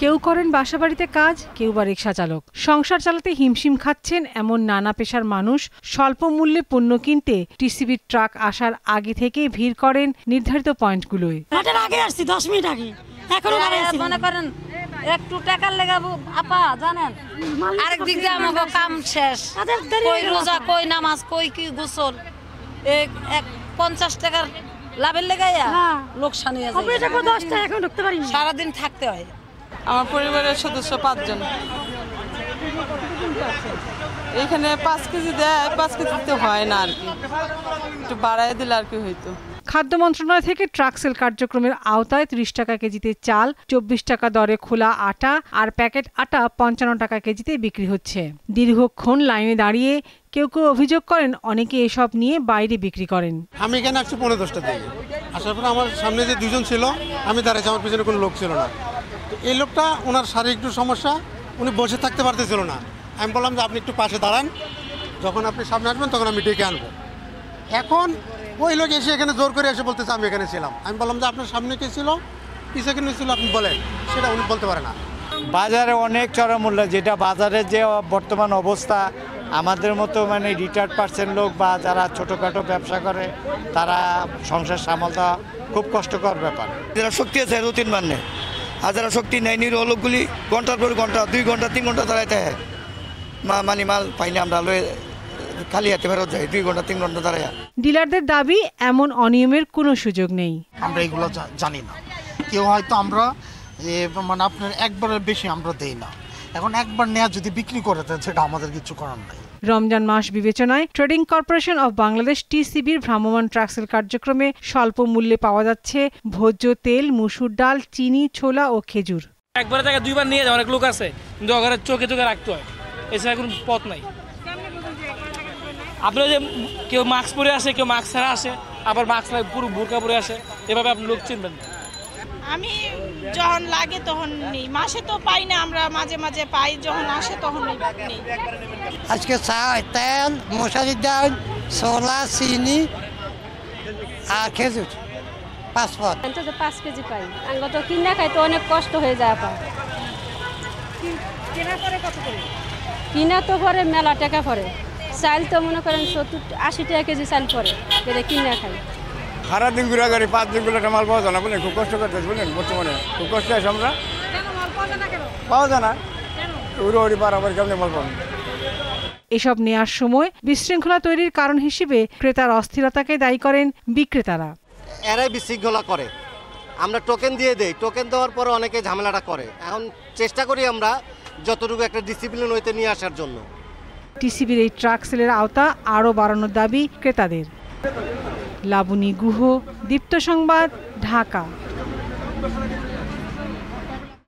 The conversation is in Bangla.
কেউ করেন বাসাবাড়িতে কাজ, কেউ বা রিকশা চালক। সংসার চালাতে হিমশিম খাচ্ছেন এমন নানা পেশার মানুষ স্বল্প মূল্যে পণ্য কিনতে টিসিবির ট্রাক আসার আগে থেকেই ভিড় করেন নির্ধারিত পয়েন্টগুলোয়। আগে আসছি 10 মিনিট আগে, এখনো মনে করেন একটু টাকার লেগাবো আপা জানেন, আরেক দিক দিয়ে আমাকে কাম শেষ, কই রোজা, কই নামাজ, কই কি গোসল, 50 টাকার লাভের লেগাইয়া লোকসান হয়ে যায়। এখন ঢুকতে পারি, সারাদিন থাকতে হয়। আমার পরিবারের সদস্য 5 জন। এখানে 5 কেজি দেয়, 5 কেজিতে হয় না আর কি, একটু বাড়ায় দিলে আর কি হইতো। খাদ্য মন্ত্রণালয় থেকে ট্রাক সেল কার্যক্রমের আওতায় 30 টাকা কেজিতে চাল, 24 টাকা দরে খোলা আটা আর প্যাকেট আটা 55 টাকা কেজিতে বিক্রি হচ্ছে। দীর্ঘক্ষণ লাইনে দাঁড়িয়ে কেউ কেউ অভিযোগ করেন অনেকে এসব নিয়ে বাইরে বিক্রি করেন। আমি এখানে আসছি 10:45 থেকে, আসার পরে আমার সামনে যে 2 জন ছিল, আমি দাঁড়াইছি, আমার পিছনে কোনো লোক ছিল না। এই লোকটা ওনার শারীরিক একটু সমস্যা, উনি বসে থাকতে পারতেছিল না। আমি বললাম যে আপনি একটু পাশে দাঁড়ান, যখন আপনি সামনে আসবেন তখন আমি ডেকে আনবো। এখন ওই লোক এসে এখানে জোর করে এসে বলতেছে আমি এখানে ছিলাম। আমি বললাম যে আপনার সামনে কে ছিল, পিছিয়ে কেন ছিল আপনি বলেন, সেটা উনি বলতে পারে না। বাজারে অনেক চড়া মূল্য, যেটা বাজারের যে বর্তমান অবস্থা, আমাদের মতো মানে রিটায়ার্ড পার্সেন্ট লোক বা যারা ছোটোখাটো ব্যবসা করে তারা সংসার সামাল দেওয়া খুব কষ্টকর ব্যাপার। যারা শক্তি আছে 2-3 বার নেই, আর যারা শক্তি নেই নিরীহ লোকগুলি ঘন্টার পর ঘন্টা, 2 ঘন্টা 3 ঘন্টা দাঁড়াইতে হয়। মানে মাল পাইলে আমরা খালি হাতে ফেরত যাই, 2 ঘন্টা 3 ঘন্টা দাঁড়ায়। ডিলারদের দাবি এমন অনিয়মের কোনো সুযোগ নেই। আমরা এগুলো জানি না, কেউ হয়তো আমরা মানে আপনার একবারের বেশি আমরা দেই না। এখন একবার নেওয়া যদি বিক্রি করে দেয় সেটা আমাদের কিছু করার নাই। রমজান মাস বিবেচনায় ট্রেডিং কর্পোরেশন অব বাংলাদেশ টিসিবির ভ্রাম্যমাণ ট্রাক সেল কার্যক্রমে স্বল্প মূল্যে পাওয়া যাচ্ছে ভোজ্য তেল, মসুর ডাল, চিনি, ছোলা ও খেজুর। একবারে টাকা 2 বার নিয়ে যায়, অনেক লোক আছে, কিন্তু ওখানে চোখে চোখে রাখতে হয়, এছাড়া কোনো পথ নাই। আপনার যে কেউ মাস্ক পরে আসে, কেউ মাস্ক ছাড়া আসে, আবার মাস্ক পুরো বোরকা পরে আসে, এভাবে আপনি লোক চিনবেন। আমি যখন লাগে তখন নেই, মাসে তো পাই না, আমরা মাঝে মাঝে পাই, যখন আসে তখন নেই। আজকে চাল, তেল, মশারির ডাল, ছোলা, চিনি আর খেজুর 5 পদ। 5 কেজি পাই, আমরা তো কিনা খাই তো অনেক কষ্ট হয়ে যায় আপা। কিনা তো পরে মেলা টাকা পরে, চাল তো মনে করেন 70-80 টাকা কেজি চাল পরে, এটা কিনা খাই। সারাদিন ঘুরা গাড়ি 5 দিন গুলো মাল পাওয়া যায় না, বলেন খুব কষ্ট করতেছে, বলেন বর্তমানে খুব কষ্ট আছে। আমরা পাওয়া যায় না, উড়ি বারাবার কেমন মাল পাবেন। এসব নেয়ার সময় বিশৃঙ্খলা তৈরির কারণ হিসেবে ক্রেতার অস্থিরতাকে দায়ী করেন বিক্রেতারা। এরাই বিশৃঙ্খলা করে, আমরা টোকেন দিয়ে দেই, টোকেন দেওয়ার পরে অনেকে ঝামেলাটা করে। এখন চেষ্টা করি আমরা যতটুকু একটা ডিসিপ্লিন হইতে নিয়ে আসার জন্য। টিসিবির এই ট্রাক সেলের আওতা আরও বাড়ানোর দাবি ক্রেতাদের। লাবণী গুহ, দীপ্ত সংবাদ, ঢাকা।